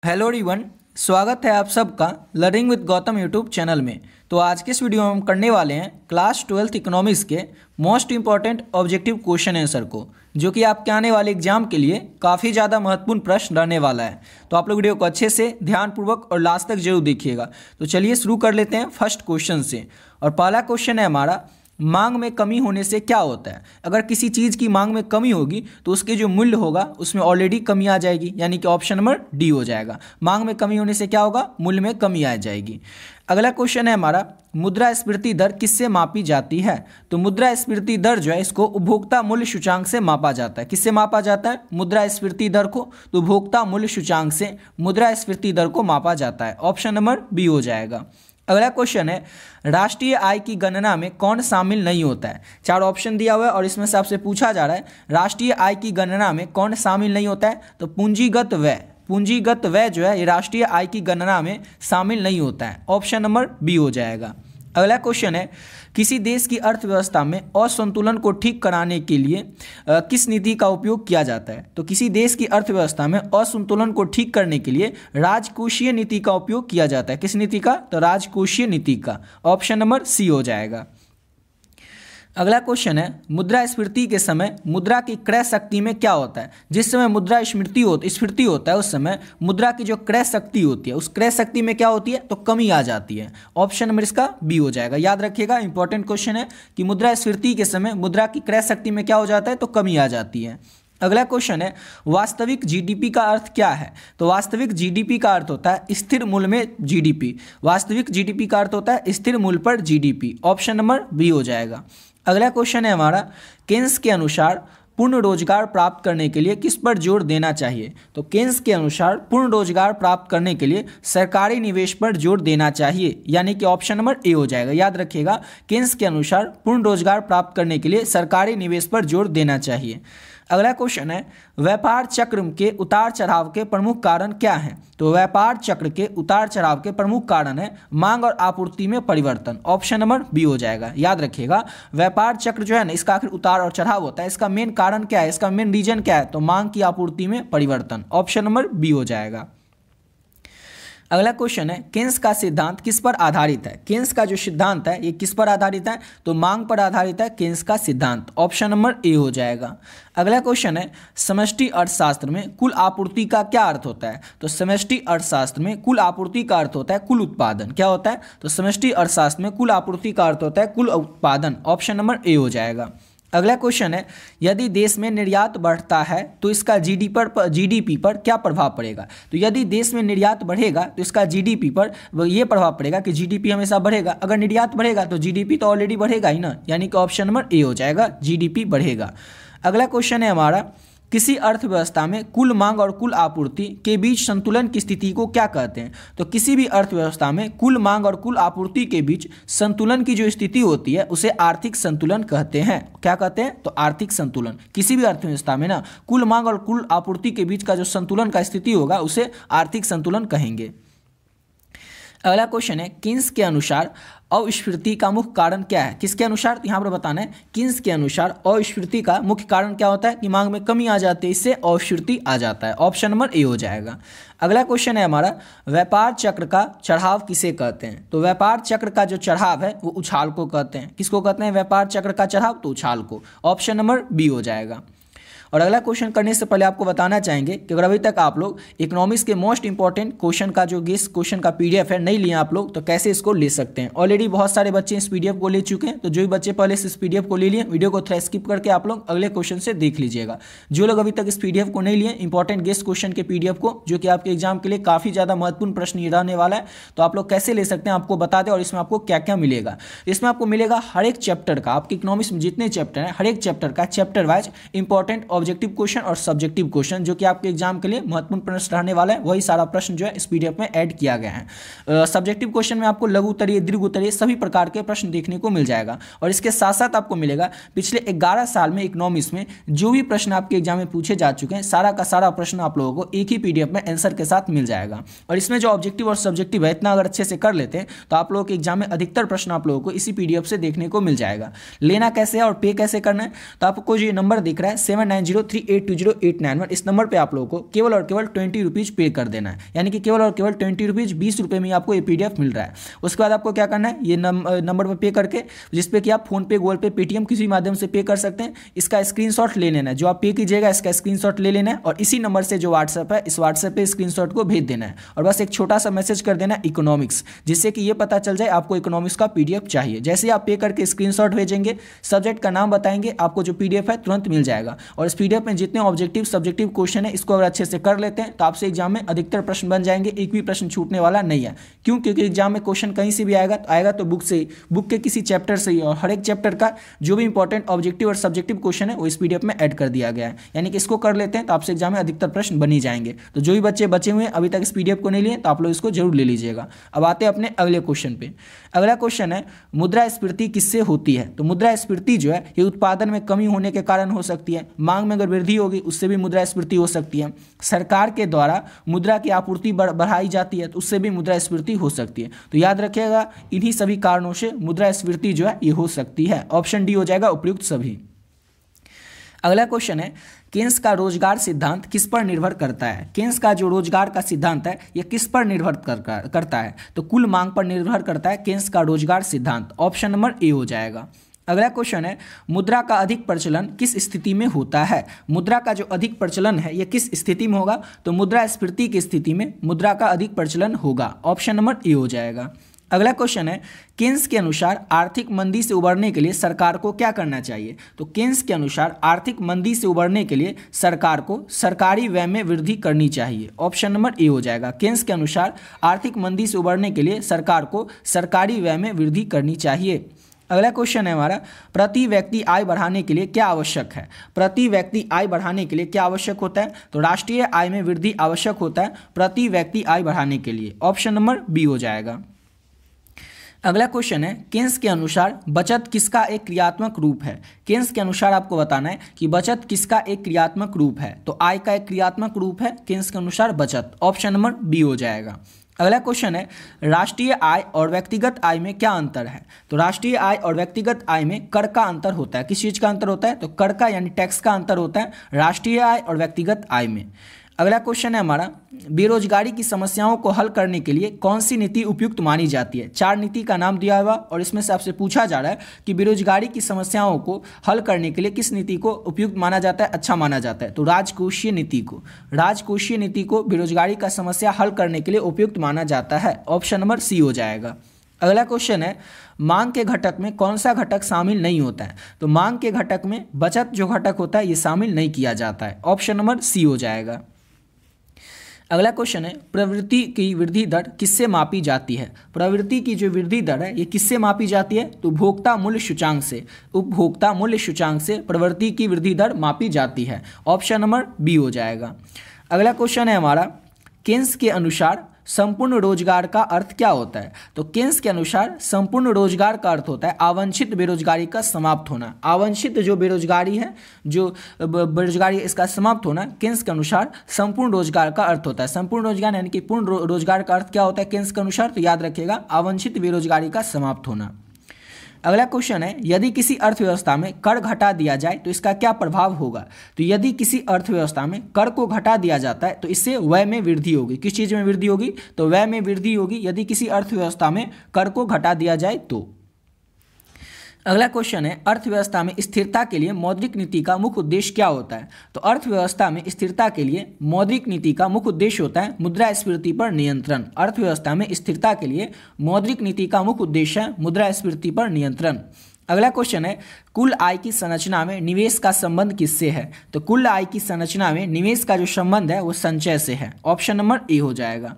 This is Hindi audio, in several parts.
हेलो एवरीवन, स्वागत है आप सबका learning with Gautam YouTube channel में। तो आज के इस वीडियो में हम करने वाले हैं क्लास 12th इकोनॉमिक्स के most important objective question answer को, जो कि आपके आने वाले एग्जाम के लिए काफ़ी ज़्यादा महत्वपूर्ण प्रश्न रहने वाला है। तो आप लोग वीडियो को अच्छे से ध्यानपूर्वक और लास्ट तक जरूर देखिएगा। तो चलिए शुरू कर लेते हैं फर्स्ट क्वेश्चन से। और पहला क्वेश्चन है हमारा, मांग में कमी होने से क्या होता है। अगर किसी चीज़ की मांग में कमी होगी तो उसके जो मूल्य होगा उसमें ऑलरेडी कमी आ जाएगी, यानी कि ऑप्शन नंबर डी हो जाएगा। मांग में कमी होने से क्या होगा, मूल्य में कमी आ जाएगी। अगला क्वेश्चन है हमारा, मुद्रास्फीति दर किससे मापी जाती है। तो मुद्रास्फीति दर जो है इसको उपभोक्ता मूल्य सूचांक से मापा जाता है। किससे मापा जाता है मुद्रास्फीति दर को, तो उपभोक्ता मूल्य सूचांक से मुद्रास्फीति दर को मापा जाता है। ऑप्शन नंबर बी हो जाएगा। अगला क्वेश्चन है, राष्ट्रीय आय की गणना में कौन शामिल नहीं होता है। चार ऑप्शन दिया हुआ है और इसमें से आपसे पूछा जा रहा है राष्ट्रीय आय की गणना में कौन शामिल नहीं होता है। तो पूंजीगत व्यय जो है ये राष्ट्रीय आय की गणना में शामिल नहीं होता है। ऑप्शन नंबर बी हो जाएगा। अगला क्वेश्चन है, किसी देश की अर्थव्यवस्था में असंतुलन को ठीक कराने के लिए किस नीति का उपयोग किया जाता है। तो किसी देश की अर्थव्यवस्था में असंतुलन को ठीक करने के लिए राजकोषीय नीति का उपयोग किया जाता है। किस नीति का, तो राजकोषीय नीति का। ऑप्शन नंबर सी हो जाएगा। अगला क्वेश्चन है, मुद्रास्फीति के समय मुद्रा की क्रय शक्ति में क्या होता है। जिस समय मुद्रा स्फीति होता है उस समय मुद्रा की जो क्रय शक्ति होती है उस क्रय शक्ति में क्या होती है, तो कमी आ जाती है। ऑप्शन नंबर इसका बी हो जाएगा। याद रखिएगा, इंपॉर्टेंट क्वेश्चन है कि मुद्रास्फीति के समय मुद्रा की क्रय शक्ति में क्या हो जाता है, तो कमी आ जाती है। अगला क्वेश्चन है, वास्तविक जीडीपी का अर्थ क्या है। तो वास्तविक जीडीपी का अर्थ होता है स्थिर मूल्य में जीडीपी। वास्तविक जीडीपी का अर्थ होता है स्थिर मूल्य पर जीडीपी। ऑप्शन नंबर बी हो जाएगा। अगला क्वेश्चन है हमारा, केन्स के अनुसार पूर्ण रोजगार प्राप्त करने के लिए किस पर जोर देना चाहिए। तो केन्स के अनुसार पूर्ण रोजगार प्राप्त करने के लिए सरकारी निवेश पर जोर देना चाहिए, यानी कि ऑप्शन नंबर ए हो जाएगा। याद रखिएगा, केन्स के अनुसार पूर्ण रोजगार प्राप्त करने के लिए सरकारी निवेश पर जोर देना चाहिए। अगला क्वेश्चन है, व्यापार चक्र के उतार चढ़ाव के प्रमुख कारण क्या हैं। तो व्यापार चक्र के उतार चढ़ाव के प्रमुख कारण है मांग और आपूर्ति में परिवर्तन। ऑप्शन नंबर बी हो जाएगा। याद रखिएगा, व्यापार चक्र जो है ना इसका आखिर उतार और चढ़ाव होता है। इसका मेन कारण क्या है, इसका मेन रीजन क्या है, तो मांग की आपूर्ति में परिवर्तन। ऑप्शन नंबर बी हो जाएगा। अगला क्वेश्चन है, केन्स का सिद्धांत किस पर आधारित है। केन्स का जो सिद्धांत है ये किस पर आधारित है, तो मांग पर आधारित है केन्स का सिद्धांत। ऑप्शन नंबर ए हो जाएगा। अगला क्वेश्चन है, समष्टि अर्थशास्त्र में कुल आपूर्ति का क्या अर्थ होता है। तो समष्टि अर्थशास्त्र में कुल आपूर्ति का अर्थ होता है कुल उत्पादन। क्या होता है, तो समष्टि अर्थशास्त्र में कुल आपूर्ति का अर्थ होता है कुल उत्पादन। ऑप्शन नंबर ए हो जाएगा। अगला क्वेश्चन है, यदि देश में निर्यात बढ़ता है तो इसका जीडीपी पर क्या प्रभाव पड़ेगा। तो यदि देश में निर्यात बढ़ेगा तो इसका जीडीपी पर यह प्रभाव पड़ेगा कि जीडीपी हमेशा बढ़ेगा। अगर निर्यात बढ़ेगा तो जीडीपी तो ऑलरेडी बढ़ेगा ही ना, यानी कि ऑप्शन नंबर ए हो जाएगा, जीडीपी बढ़ेगा। अगला क्वेश्चन है हमारा, किसी अर्थव्यवस्था में कुल मांग और कुल आपूर्ति के बीच संतुलन की स्थिति को क्या कहते हैं। तो किसी भी अर्थव्यवस्था में कुल मांग और कुल आपूर्ति के बीच संतुलन की जो स्थिति होती है उसे आर्थिक संतुलन कहते हैं। क्या कहते हैं, तो आर्थिक संतुलन। किसी भी अर्थव्यवस्था में ना कुल मांग और कुल आपूर्ति के बीच का जो संतुलन का स्थिति होगा उसे आर्थिक संतुलन कहेंगे। अगला क्वेश्चन है, केन्स के अनुसार अस्फीति का मुख्य कारण क्या है। किसके अनुसार, तो यहाँ पर बताना है केन्स के अनुसार अस्फीति का मुख्य कारण क्या होता है कि मांग में कमी आ जाती है, इससे अस्फीति आ जाता है। ऑप्शन नंबर ए हो जाएगा। अगला क्वेश्चन है हमारा, व्यापार चक्र का चढ़ाव किसे कहते हैं। तो व्यापार चक्र का जो चढ़ाव है वो उछाल को कहते हैं। किसको कहते हैं व्यापार चक्र का चढ़ाव, तो उछाल को। ऑप्शन नंबर बी हो जाएगा। और अगला क्वेश्चन करने से पहले आपको बताना चाहेंगे कि अगर अभी तक आप लोग इकोनॉमिक्स के मोस्ट इंपॉर्टेंट क्वेश्चन का जो गेस क्वेश्चन का पीडीएफ है नहीं लिए आप लोग, तो कैसे इसको ले सकते हैं। ऑलरेडी बहुत सारे बच्चे इस पीडीएफ को ले चुके हैं, तो जो भी बच्चे पहले से इस पीडीएफ को ले लिए वीडियो को थोड़ा स्किप करके आप लोग अगले क्वेश्चन से देख लीजिएगा। जो लोग अभी तक इस पीडीएफ को नहीं लिए इंपॉर्टेंट गेस क्वेश्चन के पीडीएफ को, जो कि आपके एग्जाम के लिए काफी ज्यादा महत्वपूर्ण प्रश्न रहने वाला है, तो आप लोग कैसे ले सकते हैं आपको बता दें और इसमें आपको क्या क्या मिलेगा। इसमें आपको मिलेगा हर एक चैप्टर का, आपके इकोनॉमिक्स में जितने चैप्टर हैं हर एक चैप्टर का chapter wise important objective question और सब्जेक्टिव क्वेश्चन, जो कि आपके एग्जाम के लिए महत्वपूर्ण प्रश्न रहने वाला है, वही सारा प्रश्न जो है इस पीडीएफ में ऐड किया गया है। सब्जेक्टिव क्वेश्चन में आपको लघु उत्तरीय, दीर्घ उत्तरीय सभी प्रकार के प्रश्न देखने को मिल जाएगा। और इसके साथ साथ आपको मिलेगा पिछले 11 साल में इकोनॉमिक्स में जो भी प्रश्न आपके एग्जाम में पूछे जा चुके हैं सारा का सारा प्रश्न आप लोगों को एक ही पीडीएफ में आंसर के साथ मिल जाएगा। और इसमें जो ऑब्जेक्टिव और सब्जेक्टिव है इतना अगर अच्छे से कर लेते हैं तो आप लोगों के एग्जाम में अधिकतर प्रश्न आप लोगों को इसी पीडीएफ से देखने को मिल जाएगा। लेना कैसे है और पे कैसे करना है, तो आपको जो नंबर दिख रहा है 90382089 इस नंबर पे आप लोगों को केवल और केवल 20 रुपीज़ पे कर देना है, यानी कि केवल और केवल 20 रुपीज़ 20 रुपये में आपको ये PDF मिल रहा है। उसके बाद आपको क्या करना है, ये नंबर पर पे करके, जिसपे कि आप फोन पे, गूगल पे, पेटीएम किसी माध्यम से पे कर सकते हैं, इसका स्क्रीनशॉट ले लेना है। जो आप पे कीजिएगा इसका स्क्रीनशॉट ले लेना है और इसी नंबर से जो व्हाट्सएप है, इस व्हाट्सएप पे स्क्रीनशॉट को भेज देना है और बस एक छोटा सा मैसेज कर देना है इकोनॉमिक्स, जिससे कि ये पता चल जाए आपको इकोनॉमिक्स का PDF चाहिए। जैसे आप पे करके स्क्रीनशॉट भेजेंगे, सब्जेक्ट का नाम बताएंगे, आपको जो PDF है तुरंत मिल जाएगा। और इस PDF में जितने ऑब्जेक्टिव सब्जेक्टिव क्वेश्चन है, इसको अगर अच्छे से कर लेते हैं तो आपसे एग्जाम में अधिकतर प्रश्न बन जाएंगे, एक भी प्रश्न छूटने वाला नहीं है। क्यों? क्योंकि एग्जाम में क्वेश्चन कहीं से भी आएगा तो बुक से ही, बुक के किसी चैप्टर से ही, और हर एक चैप्टर का जो भी इंपॉर्टेंट ऑब्जेक्टिव और सब्जेक्टिव क्वेश्चन है वो इस PDF में ऐड कर दिया गया है। यानी कि इसको कर लेते हैं तो आपसे एग्जाम में अधिकतर प्रश्न बन ही जाएंगे। तो जो भी बच्चे बचे हुए हैं अभी तक इस PDF को नहीं लिए तो आप लोग इसको जरूर ले लीजिएगा। अब आते हैं अपने अगले क्वेश्चन पे। अगला क्वेश्चन है, मुद्रास्फीति किससे होती है? तो मुद्रास्फीति जो है ये उत्पादन में कमी होने के कारण हो सकती है, मांग में अगर वृद्धि होगी उससे भी मुद्रास्फीति हो सकती है, सरकार के द्वारा मुद्रा की आपूर्ति बढ़ाई जाती है तो उससे भी मुद्रास्फीति हो सकती है। तो याद रखिएगा, इन्हीं सभी कारणों से मुद्रास्फीति जो है ये हो सकती है। ऑप्शन डी हो जाएगा उपयुक्त सभी। अगला क्वेश्चन है, केन्स का रोजगार सिद्धांत किस पर निर्भर करता है? केन्स का जो रोजगार का सिद्धांत है ये किस पर निर्भर करता है? तो कुल मांग पर निर्भर करता है केन्स का रोजगार सिद्धांत। ऑप्शन नंबर ए हो जाएगा। अगला क्वेश्चन है, मुद्रा का अधिक प्रचलन किस स्थिति में होता है? मुद्रा का जो अधिक प्रचलन है ये किस स्थिति में होगा? तो मुद्रास्फीति की स्थिति में मुद्रा का अधिक प्रचलन होगा। ऑप्शन नंबर ए हो जाएगा। अगला क्वेश्चन है, केन्स के अनुसार आर्थिक मंदी से उबरने के लिए सरकार को क्या करना चाहिए? तो केन्स के अनुसार आर्थिक मंदी से उबरने के लिए सरकार को सरकारी व्यय में वृद्धि करनी चाहिए। ऑप्शन नंबर ए हो जाएगा। केन्स के अनुसार आर्थिक मंदी से उबरने के लिए सरकार को सरकारी व्यय में वृद्धि करनी चाहिए। अगला क्वेश्चन है हमारा, प्रति व्यक्ति आय बढ़ाने के लिए क्या आवश्यक है? प्रति व्यक्ति आय बढ़ाने के लिए क्या आवश्यक होता है? तो राष्ट्रीय आय में वृद्धि आवश्यक होता है प्रति व्यक्ति आय बढ़ाने के लिए। ऑप्शन नंबर बी हो जाएगा। अगला क्वेश्चन है, केन्स के अनुसार बचत किसका एक क्रियात्मक रूप है? केन्स के अनुसार आपको बताना है कि बचत किसका एक क्रियात्मक रूप है। तो आय का एक क्रियात्मक रूप है केन्स के अनुसार बचत। ऑप्शन नंबर बी हो जाएगा। अगला क्वेश्चन है, राष्ट्रीय आय और व्यक्तिगत आय में क्या अंतर है? तो राष्ट्रीय आय और व्यक्तिगत आय में कर का अंतर होता है। किस चीज़ का अंतर होता है? तो कर का यानी टैक्स का अंतर होता है राष्ट्रीय आय और व्यक्तिगत आय में। अगला क्वेश्चन है हमारा, बेरोजगारी की समस्याओं को हल करने के लिए कौन सी नीति उपयुक्त मानी जाती है? 4 नीति का नाम दिया हुआ और इसमें से आपसे पूछा जा रहा है कि बेरोजगारी की समस्याओं को हल करने के लिए किस नीति को उपयुक्त माना जाता है, अच्छा माना जाता है? तो राजकोषीय नीति को बेरोजगारी का समस्या हल करने के लिए उपयुक्त माना जाता है। ऑप्शन नंबर सी हो जाएगा। अगला क्वेश्चन है, मांग के घटक में कौन सा घटक शामिल नहीं होता है? तो मांग के घटक में बचत जो घटक होता है ये शामिल नहीं किया जाता है। ऑप्शन नंबर सी हो जाएगा। अगला क्वेश्चन है, प्रवृत्ति की वृद्धि दर किससे मापी जाती है? प्रवृत्ति की जो वृद्धि दर है ये किससे मापी जाती है? तो उपभोक्ता मूल्य सूचांक से। उपभोक्ता मूल्य सूचांक से प्रवृत्ति की वृद्धि दर मापी जाती है। ऑप्शन नंबर बी हो जाएगा। अगला क्वेश्चन है हमारा, केन्स के अनुसार संपूर्ण रोजगार का अर्थ क्या होता है? तो केन्स के अनुसार संपूर्ण रोजगार का अर्थ होता है आवांछित बेरोजगारी का समाप्त होना। आवांछित जो बेरोजगारी है, जो बेरोजगारी इसका समाप्त होना केन्स के अनुसार संपूर्ण रोजगार का अर्थ होता है। संपूर्ण रोजगार यानी कि पूर्ण रोजगार का अर्थ क्या होता है केन्स के अनुसार? तो याद रखिएगा, आवांछित बेरोजगारी का समाप्त होना। अगला क्वेश्चन है, यदि किसी अर्थव्यवस्था में कर घटा दिया जाए तो इसका क्या प्रभाव होगा? तो यदि किसी अर्थव्यवस्था में कर को घटा दिया जाता है तो इससे व्यय में वृद्धि होगी। किस चीज़ में वृद्धि होगी? तो व्यय में वृद्धि होगी यदि किसी अर्थव्यवस्था में कर को घटा दिया जाए तो। अगला क्वेश्चन है, अर्थव्यवस्था में स्थिरता के लिए मौद्रिक नीति का मुख्य उद्देश्य क्या होता है? तो अर्थव्यवस्था में स्थिरता के लिए मौद्रिक नीति का मुख्य उद्देश्य होता है मुद्रास्फीति पर नियंत्रण। अर्थव्यवस्था में स्थिरता के लिए मौद्रिक नीति का मुख्य उद्देश्य है मुद्रास्फीति पर नियंत्रण। अगला क्वेश्चन है, कुल आय की संरचना में निवेश का संबंध किससे है? तो कुल आय की संरचना में निवेश का जो संबंध है वो संचय से है। ऑप्शन नंबर ए हो जाएगा।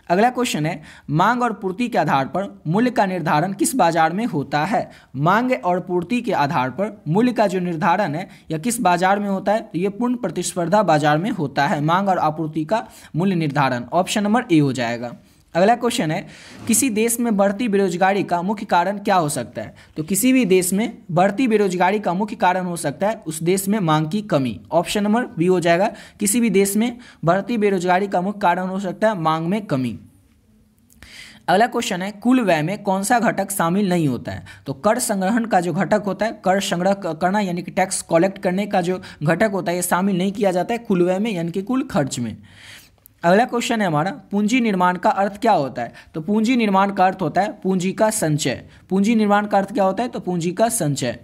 अगला क्वेश्चन है, मांग और पूर्ति के आधार पर मूल्य का निर्धारण किस बाजार में होता है? मांग और पूर्ति के आधार पर मूल्य का जो निर्धारण है यह किस बाजार में होता है? तो ये पूर्ण प्रतिस्पर्धा बाजार में होता है मांग और आपूर्ति का मूल्य निर्धारण। ऑप्शन नंबर ए हो जाएगा। अगला क्वेश्चन है, किसी देश में बढ़ती बेरोजगारी का मुख्य कारण क्या हो सकता है? तो किसी भी देश में बढ़ती बेरोजगारी का मुख्य कारण हो सकता है उस देश में मांग की कमी। ऑप्शन नंबर बी हो जाएगा। किसी भी देश में बढ़ती बेरोजगारी का मुख्य कारण हो सकता है मांग में कमी। अगला क्वेश्चन है कुल व्यय में कौन सा घटक शामिल नहीं होता है। तो कर संग्रहण का जो घटक होता है, कर संग्रह करना यानी कि टैक्स कलेक्ट करने का जो घटक होता है ये शामिल नहीं किया जाता है कुल व्यय में यानी कि कुल खर्च में। अगला क्वेश्चन है हमारा पूंजी निर्माण का अर्थ क्या होता है। तो पूंजी निर्माण का अर्थ होता है पूंजी का संचय। पूंजी निर्माण का अर्थ क्या होता है, तो पूंजी का संचय।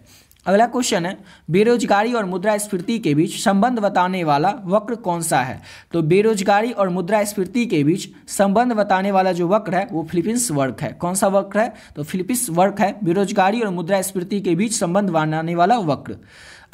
अगला क्वेश्चन है बेरोजगारी और मुद्रास्फीति के बीच संबंध बताने वाला वक्र कौन सा है। तो बेरोजगारी और मुद्रास्फीति के बीच संबंध बताने वाला जो वक्र है वो फिलिप्स वक्र है। कौन सा वक्र है, तो फिलिप्स वक्र है, बेरोजगारी और मुद्रास्फीति के बीच संबंध बनाने वाला वक्र।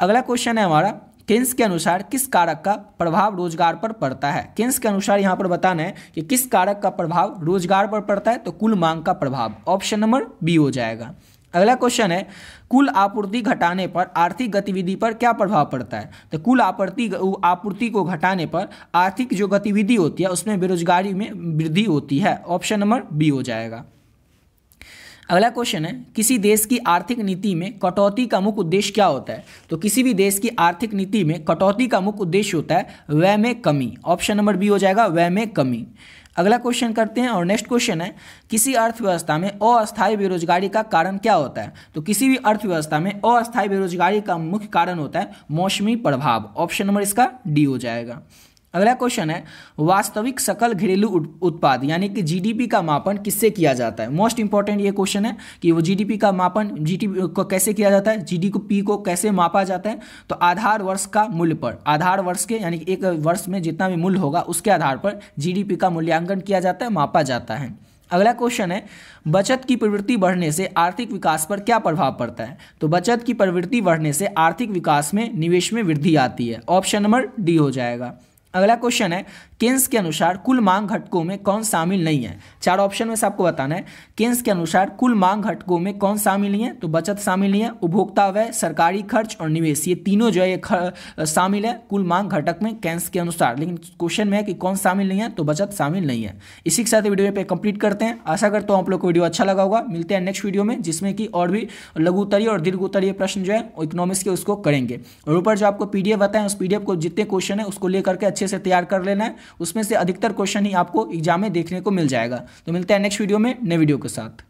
अगला क्वेश्चन है हमारा केन्स के अनुसार किस कारक का प्रभाव रोजगार पर पड़ता है। केन्स के अनुसार यहाँ पर बताना है कि किस कारक का प्रभाव रोजगार पर पड़ता है, तो कुल मांग का प्रभाव। ऑप्शन नंबर बी हो जाएगा। अगला क्वेश्चन है कुल आपूर्ति घटाने पर आर्थिक गतिविधि पर क्या प्रभाव पड़ता है। तो कुल आपूर्ति को घटाने पर आर्थिक जो गतिविधि होती है उसमें बेरोजगारी में वृद्धि होती है। ऑप्शन नंबर बी हो जाएगा। अगला क्वेश्चन है किसी देश की आर्थिक नीति में कटौती का मुख्य उद्देश्य क्या होता है। तो किसी भी देश की आर्थिक नीति में कटौती का मुख्य उद्देश्य होता है व्यय में कमी। ऑप्शन नंबर बी हो जाएगा, व्यय में कमी। अगला क्वेश्चन करते हैं और नेक्स्ट क्वेश्चन है किसी अर्थव्यवस्था में अस्थायी बेरोजगारी का कारण क्या होता है। तो किसी भी अर्थव्यवस्था में अस्थायी बेरोजगारी का मुख्य कारण होता है मौसमी प्रभाव। ऑप्शन नंबर इसका डी हो जाएगा। अगला क्वेश्चन है वास्तविक सकल घरेलू उत्पाद यानी कि जीडीपी का मापन किससे किया जाता है। मोस्ट इंपॉर्टेंट ये क्वेश्चन है कि वो जीडीपी का मापन जीडीपी को कैसे किया जाता है, जीडीपी को कैसे मापा जाता है। तो आधार वर्ष का मूल्य पर, आधार वर्ष के यानी कि एक वर्ष में जितना भी मूल्य होगा उसके आधार पर जीडीपी का मूल्यांकन किया जाता है, मापा जाता है। अगला क्वेश्चन है बचत की प्रवृत्ति बढ़ने से आर्थिक विकास पर क्या प्रभाव पड़ता है। तो बचत की प्रवृत्ति बढ़ने से आर्थिक विकास में निवेश में वृद्धि आती है। ऑप्शन नंबर डी हो जाएगा। अगला क्वेश्चन है केन्स के अनुसार कुल मांग घटकों में कौन शामिल नहीं है। चार ऑप्शन में से आपको बताना है केन्स के अनुसार कुल मांग घटकों में कौन शामिल नहीं है। तो बचत शामिल नहीं है, उपभोक्ता व्यय, सरकारी खर्च और निवेश, ये तीनों जो है ये शामिल है कुल मांग घटक में केन्स के अनुसार। लेकिन क्वेश्चन में है कि कौन शामिल नहीं है, तो बचत शामिल नहीं है। इसी के साथ वीडियो पे कंप्लीट करते हैं। आशा करता हूँ आप लोग को वीडियो अच्छा लगा होगा। मिलते हैं नेक्स्ट वीडियो में जिसमें कि और भी लघु उत्तरीय और दीर्घ उत्तरीय प्रश्न जो है इकोनॉमिक्स के उसको करेंगे। और ऊपर जो आपको पीडीएफ बताएं उस पीडीएफ को जितने क्वेश्चन है उसको लेकर के अच्छे से तैयार कर लेना है। उसमें से अधिकतर क्वेश्चन ही आपको एग्जाम में देखने को मिल जाएगा। तो मिलते हैं नेक्स्ट वीडियो में नए वीडियो के साथ।